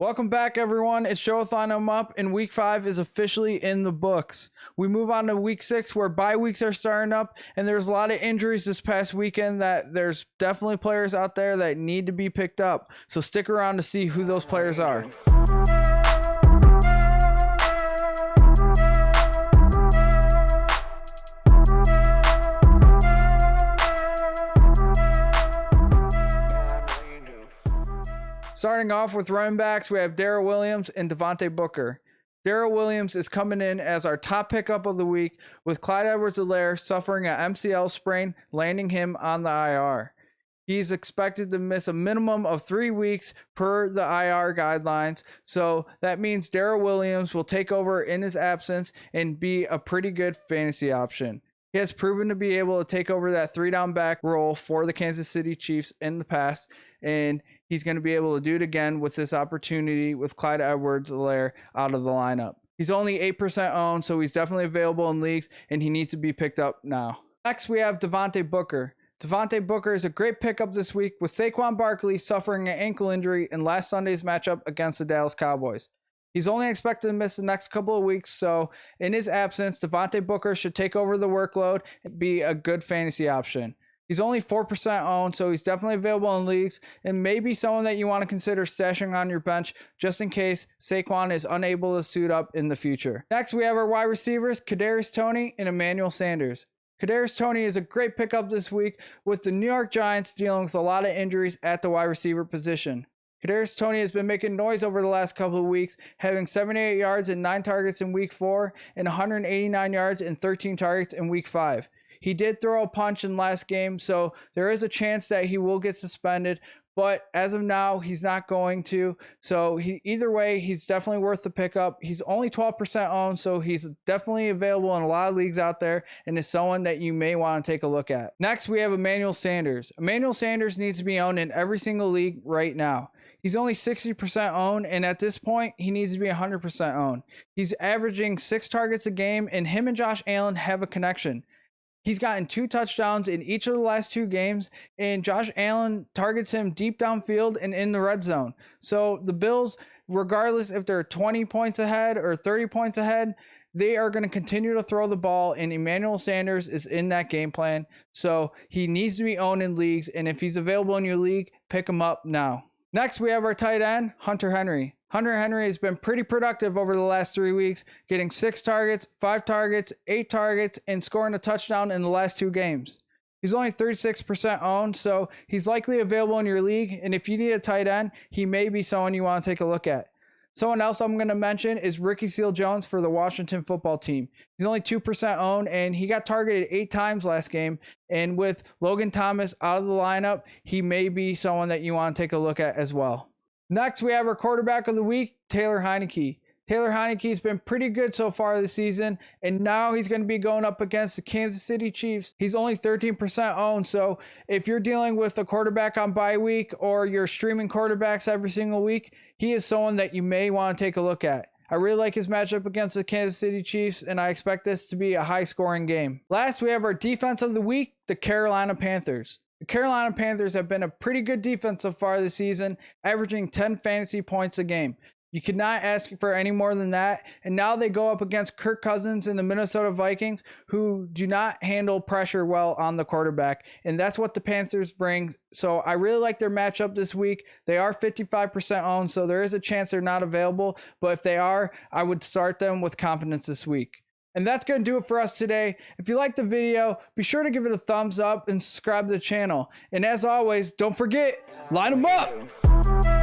Welcome back, everyone. It's Showthon I'm Up, and Week 5 is officially in the books. We move on to Week 6, where bye weeks are starting up, and there's a lot of injuries this past weekend that there's definitely players out there that need to be picked up. So stick around to see who those players are. Starting off with running backs, we have Darrell Williams and Devonta Booker. Darrell Williams is coming in as our top pickup of the week, with Clyde Edwards-Helaire suffering an MCL sprain, landing him on the IR. He's expected to miss a minimum of 3 weeks per the IR guidelines, so that means Darrell Williams will take over in his absence and be a pretty good fantasy option. He has proven to be able to take over that 3-down back role for the Kansas City Chiefs in the past, and he's going to be able to do it again with this opportunity with Clyde Edwards-Helaire out of the lineup. He's only 8% owned, so he's definitely available in leagues, and he needs to be picked up now. Next, we have Devonta Booker. Devonta Booker is a great pickup this week, with Saquon Barkley suffering an ankle injury in last Sunday's matchup against the Dallas Cowboys. He's only expected to miss the next couple of weeks, so in his absence, Devonta Booker should take over the workload and be a good fantasy option. He's only 4% owned, so he's definitely available in leagues and maybe someone that you want to consider stashing on your bench just in case Saquon is unable to suit up in the future. Next, we have our wide receivers, Cadarius Tony and Emmanuel Sanders. Kadarius Tony is a great pickup this week, with the New York Giants dealing with a lot of injuries at the wide receiver position. Kadarius Tony has been making noise over the last couple of weeks, having 78 yards and 9 targets in Week 4 and 189 yards and 13 targets in Week 5. He did throw a punch in last game, so there is a chance that he will get suspended, but as of now, he's not going to. So either way, he's definitely worth the pickup. He's only 12% owned, so he's definitely available in a lot of leagues out there and is someone that you may want to take a look at. Next, we have Emmanuel Sanders. Emmanuel Sanders needs to be owned in every single league right now. He's only 60% owned, and at this point, he needs to be 100% owned. He's averaging 6 targets a game, and him and Josh Allen have a connection. He's gotten 2 touchdowns in each of the last 2 games, and Josh Allen targets him deep downfield and in the red zone. So the Bills, regardless if they're 20 points ahead or 30 points ahead, they are going to continue to throw the ball, and Emmanuel Sanders is in that game plan. So he needs to be owned in leagues, and if he's available in your league, pick him up now. Next, we have our tight end, Hunter Henry. Hunter Henry has been pretty productive over the last 3 weeks, getting 6 targets, 5 targets, 8 targets, and scoring a touchdown in the last 2 games. He's only 36% owned, so he's likely available in your league, and if you need a tight end, he may be someone you want to take a look at. Someone else I'm going to mention is Ricky Seals-Jones for the Washington football team. He's only 2% owned, and he got targeted 8 times last game. And with Logan Thomas out of the lineup, he may be someone that you want to take a look at as well. Next, we have our quarterback of the week, Taylor Heinicke. Taylor Heinicke has been pretty good so far this season, and now he's going to be going up against the Kansas City Chiefs. He's only 13% owned, so if you're dealing with a quarterback on bye week or you're streaming quarterbacks every single week, he is someone that you may want to take a look at. I really like his matchup against the Kansas City Chiefs, and I expect this to be a high-scoring game. Last, we have our defense of the week, the Carolina Panthers. The Carolina Panthers have been a pretty good defense so far this season, averaging 10 fantasy points a game. You could not ask for any more than that. And now they go up against Kirk Cousins and the Minnesota Vikings, who do not handle pressure well on the quarterback. And that's what the Panthers bring. So I really like their matchup this week. They are 55% owned, so there is a chance they're not available. But if they are, I would start them with confidence this week. And that's going to do it for us today. If you liked the video, be sure to give it a thumbs up and subscribe to the channel. And as always, don't forget, line them up.